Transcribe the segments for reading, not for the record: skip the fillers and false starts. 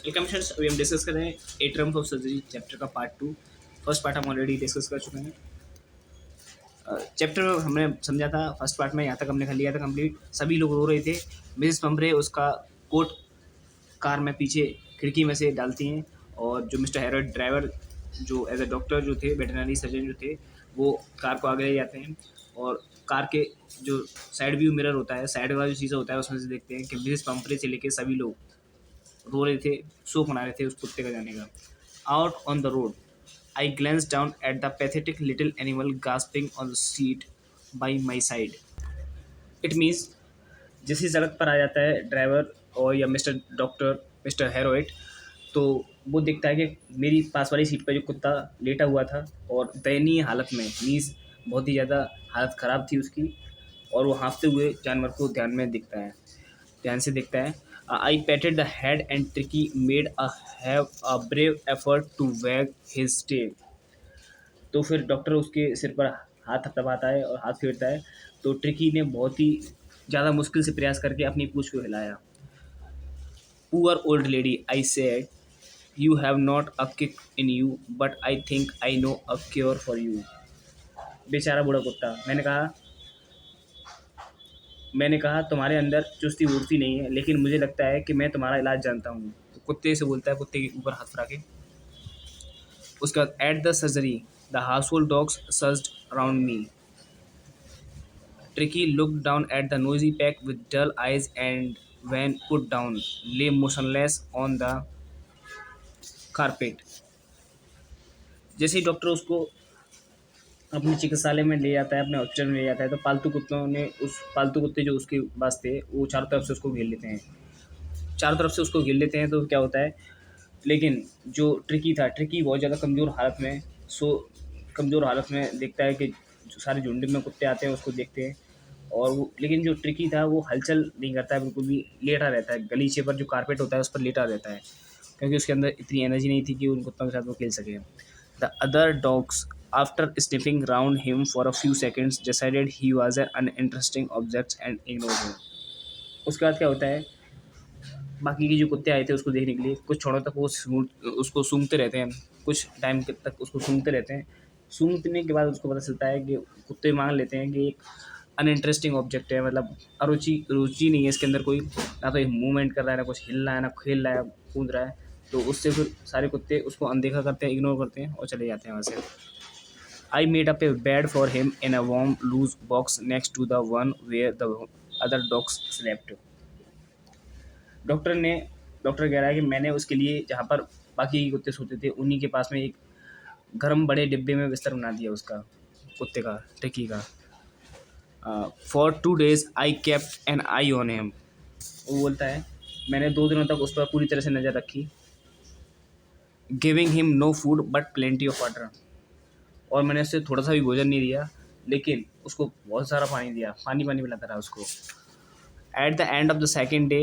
Welcome friends, अभी हम discuss कर रहे हैं ए टर्म्स ऑफ सर्जरी चैप्टर का पार्ट 2। फर्स्ट पार्ट हम ऑलरेडी डिस्कस कर चुके हैं। चैप्टर हमने समझा था फर्स्ट पार्ट में, यहाँ तक हमने कर लिया था कंप्लीट। सभी लोग रो रहे थे। मिसेस पंपरे उसका कोट कार में पीछे खिड़की में से डालती हैं, और जो मिस्टर हैरोल्ड ड्राइवर जो एज ए डॉक्टर जो थे, वेटरनरी सर्जन जो थे, वो कार को आगे ले जाते हैं। और कार के जो साइड व्यू मिरर होता है, साइड वाला जो चीज़ होता है, उसमें से देखते हैं कि मिसेस पंपरे से लेके सभी लोग रो रहे थे, शोक मना रहे थे उस कुत्ते का जाने का। Out on the road I glance down at the pathetic little animal gasping on the seat by my side. It means जैसे सड़क पर आ जाता है ड्राइवर और या मिस्टर डॉक्टर मिस्टर हेरोइट, तो वो देखता है कि मेरी पास वाली सीट पर जो कुत्ता लेटा हुआ था और दयनीय हालत में, मीन्स बहुत ही ज़्यादा हालत ख़राब थी उसकी, और वो हाँफते हुए जानवर को ध्यान से देखता है। I patted the head and Tricky made a have a brave effort to wag his tail. तो फिर डॉक्टर उसके सिर पर हाथ थपथपाता है और हाथ फेरता है, तो ट्रिकी ने बहुत ही ज़्यादा मुश्किल से प्रयास करके अपनी पूंछ को हिलाया। Poor old lady, I said, you have not a kick in you, but I think I know a cure for you. बेचारा बूढ़ा कुत्ता, मैंने कहा तुम्हारे अंदर चुस्ती वुर्ती नहीं है, लेकिन मुझे लगता है कि मैं तुम्हारा इलाज जानता हूँ। तो कुत्ते से बोलता है, कुत्ते के ऊपर हाथ फरा के। उसके बाद at the surgery the household dogs surged around me. Tricki look down at the nosy pack with dull eyes and when put down lay motionless on the carpet। जैसे ही डॉक्टर उसको अपने चिकित्सालय में ले जाता है, अपने हॉस्पिटल में ले जाता है, तो पालतू कुत्ते जो उसके पास थे, वो चारों तरफ से उसको घेर लेते हैं। चारों तरफ से उसको घेर लेते हैं तो क्या होता है, लेकिन जो ट्रिकी बहुत ज़्यादा कमज़ोर हालत में देखता है कि जो सारे झुंड में कुत्ते आते हैं उसको देखते हैं। और वो, लेकिन जो ट्रिकी था वो हलचल नहीं करता है, बिल्कुल भी लेटा रहता है, गलीचे पर जो कारपेट होता है उस पर लेटा रहता है, क्योंकि उसके अंदर इतनी एनर्जी नहीं थी कि उन कुत्तों के साथ वो खेल सके। The other dogs after sniffing round him for a few seconds decided he was an uninteresting object and ignore him. उसके बाद क्या होता है, बाकी के जो कुत्ते आए थे उसको देखने के लिए, कुछ क्षणों तक उसको सूंघते रहते हैं, कुछ टाइम तक उसको सूंघते रहते हैं। सूंघने के बाद उसको पता चलता है कि कुत्ते मान लेते हैं कि एक अनइंटरेस्टिंग ऑब्जेक्ट है, मतलब रुचि नहीं है इसके अंदर कोई, ना तो ये मूवमेंट कर रहा है, ना कुछ हिल रहा है, ना खेल रहा है, कूद रहा है। तो उससे फिर सारे कुत्ते उसको अनदेखा करते हैं, इग्नोर करते हैं और चले जाते हैं वहाँ से। I made up a bed for him in a warm loose box next to the one where the other dogs slept. Doctor ने डॉक्टर कह रहा है कि मैंने उसके लिए जहाँ पर बाकी के कुत्ते सोते थे, उन्हीं के पास में एक गर्म बड़े डिब्बे में बिस्तर बना दिया उसका, कुत्ते का, टिकी का। For 2 days I kept an eye on him. वो बोलता है, मैंने 2 दिनों तक उस पर पूरी तरह से नज़र रखी। Giving him no food but plenty of water. और मैंने उससे थोड़ा सा भी भोजन नहीं दिया, लेकिन उसको बहुत सारा पानी दिया, पानी पानी पिलाता रहा उसको। At the end of the second day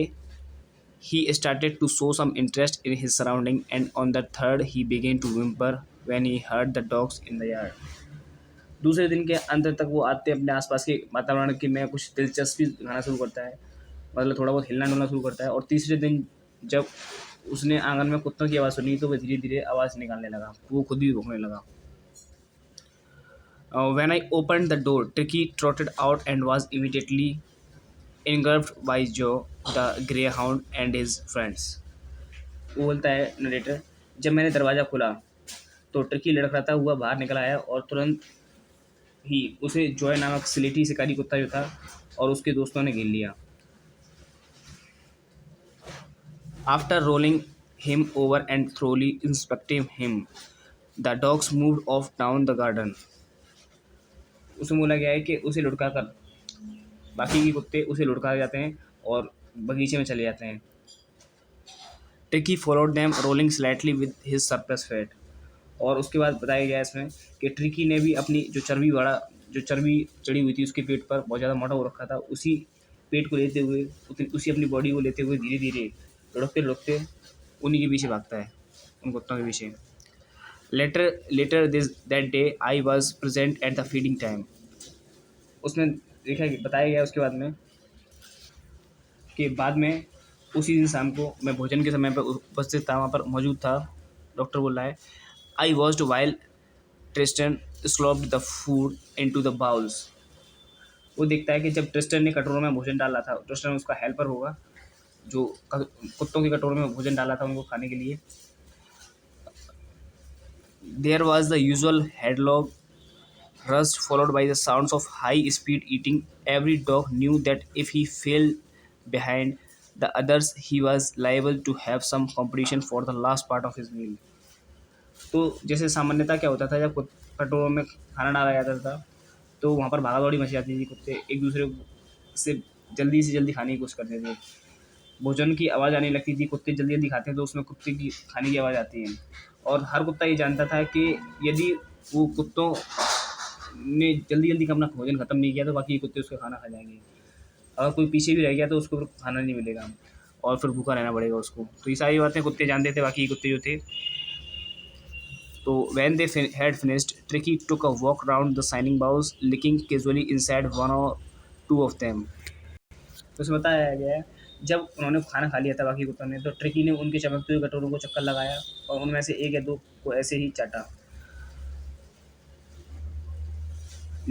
he started to show some interest in his surrounding, and on the third he began to whimper when he heard the dogs in the yard। दूसरे दिन के अंत तक वो आते अपने आसपास के वातावरण की में कुछ दिलचस्पी दिखाना शुरू करता है, मतलब थोड़ा बहुत हिलना डुलना शुरू करता है। और तीसरे दिन जब उसने आंगन में कुत्तों की आवाज़ सुनी, तो वह धीरे धीरे आवाज़ निकालने लगा, वो खुद भी भौंकने लगा। When I opened the door, Tricky trotted out and was immediately engulfed by Joe, the greyhound, and his friends। वो बोलता है नरेटर, जब मैंने दरवाज़ा खोला तो ट्रिकी लड़खड़ाता हुआ बाहर निकल आया, और तुरंत ही उसे जॉय नामक सिलेटी शिकारी कुत्ता जो था और उसके दोस्तों ने घेर लिया। After rolling him over and thoroughly inspecting him, the dogs moved of down the garden. उसे बोला गया है कि उसे लुढ़का कर, बाकी के कुत्ते उसे लुढ़का जाते हैं और बगीचे में चले जाते हैं। टिकी followed them rolling slightly with his surplus fat. और उसके बाद बताया गया इसमें कि ट्रिकी ने भी अपनी जो चर्बी चढ़ी हुई थी उसके पेट पर, बहुत ज़्यादा मोटा हो रखा था, उसी पेट को लेते हुए, उसी अपनी बॉडी को लेते हुए धीरे धीरे लुढ़कते लुढ़कते उन्हीं के पीछे भागता है, उन कुत्तों के पीछे। Later this that day I was present at the feeding time. उसमें बताया गया उसके बाद में कि बाद में उसी दिन शाम को मैं भोजन के समय पर उपस्थित था, वहाँ पर मौजूद था। डॉक्टर बोल रहा है, I watched while Tristan slopped the food into the bowls. वो देखता है कि जब ट्रिस्टन ने कटोरों में भोजन डाला था, ट्रिस्टन उसका हेल्पर होगा जो कुत्तों के कटोरों में भोजन डाला था उनको खाने के लिए। There was the usual headlong rushed, followed by the sounds of high-speed eating. Every dog knew that if he fell behind the others, he was liable to have some competition for the last part of his meal. तो जैसे सामान्यतः क्या होता था, जब कटोरों में खाना डाला जाता था तो वहाँ पर भागा दौड़ी मच जाती थी। कुत्ते एक दूसरे से जल्दी खाने की कोशिश करते थे। भोजन की आवाज़ आने लगती थी, कुत्ते जल्दी जल्दी खाते हैं तो उसमें कुत्ते की खाने की आवाज़ आती है। और हर कुत्ता ये जानता था कि यदि वो कुत्तों ने जल्दी जल्दी अपना भोजन खत्म नहीं किया तो बाकी कुत्ते उसका खाना खा जाएंगे। अगर कोई पीछे भी रह गया तो उसको फिर खाना नहीं मिलेगा और फिर भूखा रहना पड़ेगा उसको। तो ये सारी बातें कुत्ते जानते थे, बाकी कुत्ते जो थे। तो when they had finished, Tricky took a walk around the shining bowls, licking casually inside one or two of them. तो उसमें बताया गया है, जब उन्होंने खाना खा लिया था बाकी कुत्तों ने, तो ट्रिकी ने उनके चमकते हुए कटोरों को चक्कर लगाया और उनमें से एक या दो को ऐसे ही चाटा।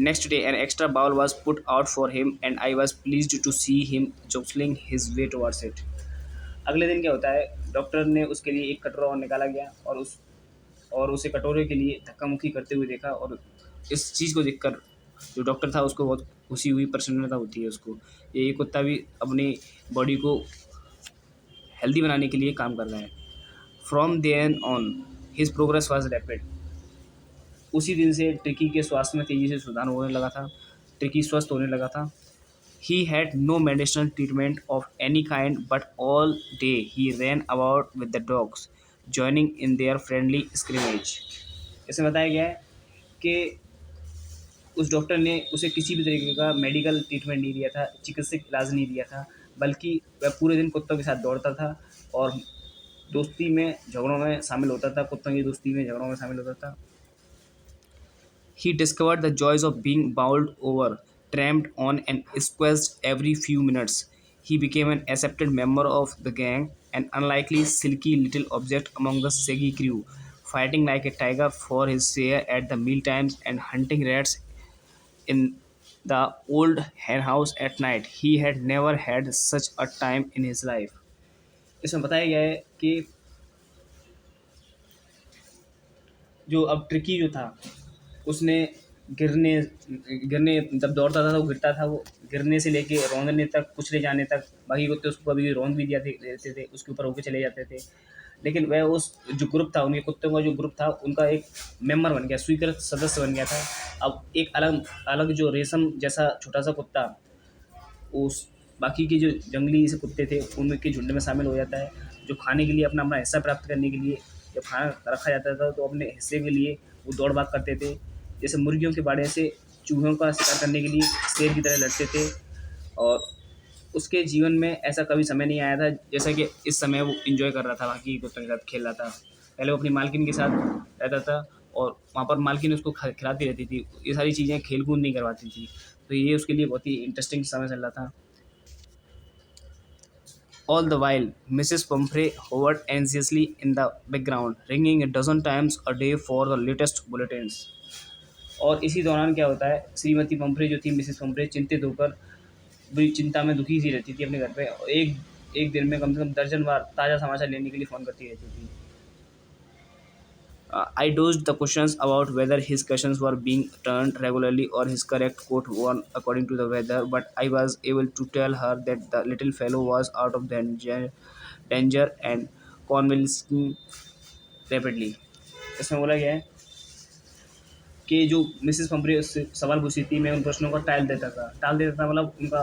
Next day, an extra bowl was put out for him, and I was pleased to see him jostling his way towards it. अगले दिन क्या होता है, डॉक्टर ने उसके लिए एक कटोरा और निकाला गया और उसे कटोरे के लिए धक्का मुक्की करते हुए देखा। और इस चीज़ को देखकर जो डॉक्टर था उसको बहुत खुशी हुई, प्रसन्नता होती है उसको। ये कुत्ता भी अपनी बॉडी को हेल्दी बनाने के लिए काम कर रहा है। From then on his progress was rapid. उसी दिन से ट्रिकी के स्वास्थ्य में तेज़ी से सुधार होने लगा था। ट्रिकी स्वस्थ होने लगा था। He had no medicinal treatment of any kind, but all day he ran about with the dogs, joining in their friendly scrimmage. इसमें बताया गया है कि उस डॉक्टर ने उसे किसी भी तरीके का मेडिकल ट्रीटमेंट नहीं दिया था, चिकित्सक इलाज नहीं दिया था, बल्कि वह पूरे दिन कुत्तों के साथ दौड़ता था और दोस्ती में झगड़ों में शामिल होता था, कुत्तों की दोस्ती में झगड़ों में शामिल होता था। He discovered the joys of being bowled over, tramped on, and squeezed every few minutes. He became an accepted member of the gang, an unlikely, silky little object among the shaggy crew, fighting like a tiger for his share at the mealtimes and hunting rats in the old henhouse at night. He had never had such a time in his life. इसमें बताया गया है कि जो अब tricky जो था उसने गिरने गिरने जब दौड़ता था तो वो गिरता था, वो गिरने से लेके रौंदने तक, कुचले जाने तक, बाकी कुत्ते उसको कभी रौंद भी दिया देते थे, उसके ऊपर होके चले जाते थे। लेकिन वह उस जो ग्रुप था, उनके कुत्तों का जो ग्रुप था, उनका एक मेंबर बन गया, स्वीकृत सदस्य बन गया था। अब एक अलग अलग जो रेशम जैसा छोटा सा कुत्ता उस बाकी के जो जंगली से कुत्ते थे उनके झुंड में शामिल हो जाता है, जो खाने के लिए अपना अपना हिस्सा प्राप्त करने के लिए जब खाना रखा जाता था तो अपने हिस्से के लिए वो दौड़ भाग करते थे। जैसे मुर्गियों के बाड़े से चूहों का शिकार करने के लिए शेर की तरह लड़ते थे। और उसके जीवन में ऐसा कभी समय नहीं आया था जैसा कि इस समय वो एंजॉय कर रहा था, बाकी कुत्तों के साथ खेल रहा था। पहले वो अपनी मालकिन के साथ रहता था और वहाँ पर मालकिन उसको खिलाती रहती थी, ये सारी चीज़ें खेल कूद नहीं करवाती थी। तो ये उसके लिए बहुत ही इंटरेस्टिंग समय चल रहा था। All the while, Mrs. Pumphrey hovered anxiously in the background, ringing a dozen times a day for the latest bulletins. और इसी दौरान क्या होता है, श्रीमती पंफ्रे जो थी, मिसेस पंफ्रे चिंतित होकर बड़ी चिंता में दुखी सी रहती थी अपने घर पे, और एक दिन में कम से कम दर्जन बार ताज़ा समाचार लेने के लिए फ़ोन करती रहती थी। I dodged the questions about whether his questions were being turned regularly or his correct quote one according to the weather, but I was able to tell her that the little fellow was out of danger and convalescing rapidly. इसमें बोला गया है कि जो Mrs पंपरी उससे सवाल पूछती थी, मैं उन प्रश्नों को टाल देता था, मतलब उनका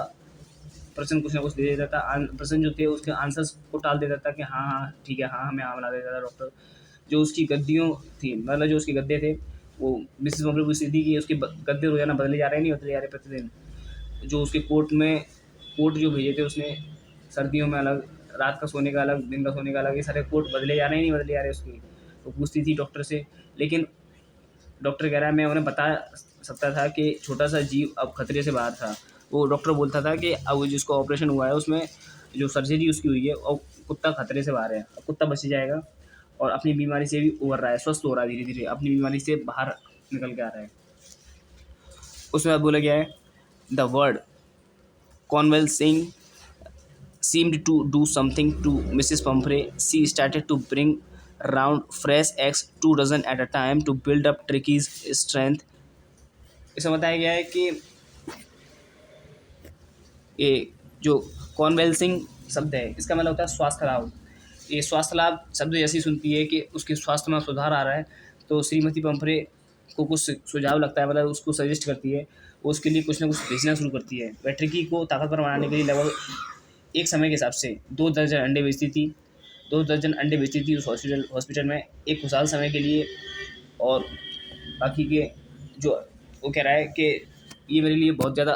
प्रश्न कुछ ना कुछ दे देता था, प्रश्न जो थे उसके आंसर्स को टाल देता था कि हाँ हाँ ठीक है, हाँ हमें हाँ मिला देता था डॉक्टर। जो उसकी गद्दियों थी, मतलब जो उसके गद्दे थे, वो मिसेस पंपरी पूछती थी कि उसके गद्दे रोजाना बदले जा रहे नहीं, बदले जा रहे प्रतिदिन। जो उसके कोट जो भेजे थे उसने, सर्दियों में अलग, रात का सोने का अलग, दिन का सोने का अलग, ये सारे कोट बदले जा रहे नहीं बदले जा रहे उसके। वो पूछती थी डॉक्टर से, लेकिन डॉक्टर कह रहा है मैं उन्हें बता सकता था कि छोटा सा जीव अब खतरे से बाहर था। वो डॉक्टर बोलता था कि अब जिसको ऑपरेशन हुआ है उसमें जो सर्जरी उसकी हुई है और कुत्ता खतरे से बाहर है, अब कुत्ता बच जाएगा और अपनी बीमारी से भी उभर रहा है, स्वस्थ हो रहा है धीरे धीरे, अपनी बीमारी से बाहर निकल के आ रहा है। उसमें बाद बोला गया है the word convalescing seemed to do something to Mrs. Pumphrey. She started to bring round fresh eggs 2 dozen at a time to build up Tricky's strength. इसमें बताया गया है कि ये जो कॉन्वेल्सिंग शब्द है इसका मतलब होता है स्वास्थ्य लाभ। ये स्वास्थ्य लाभ शब्द जैसे ही सुनती है कि उसके स्वास्थ्य में सुधार आ रहा है तो श्रीमती पंफरे को कुछ सुझाव लगता है, मतलब उसको सजेस्ट करती है, वो उसके लिए कुछ ना कुछ भेजना शुरू करती है। वह ट्रिकी को ताकतवर बनाने के लिए लगभग एक समय के हिसाब से 2 दर्जन अंडे बेचती थी, 2 दर्जन अंडे बेचती थी उस हॉस्पिटल में एक खुशहाल समय के लिए। और बाकी के जो वो कह रहा है कि ये मेरे लिए बहुत ज़्यादा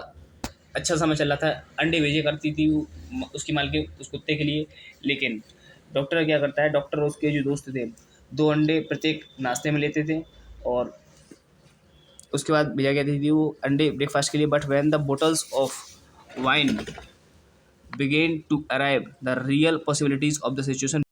अच्छा समय चल रहा था, अंडे भेजे करती थी वो उसकी मालकिन उस कुत्ते के लिए। लेकिन डॉक्टर क्या करता है, डॉक्टर और उसके जो दोस्त थे 2 अंडे प्रत्येक नाश्ते में लेते थे और उसके बाद भेजा गया थी वो अंडे ब्रेकफास्ट के लिए। But when the bottles of wine began to arrive, the real possibilities of the situation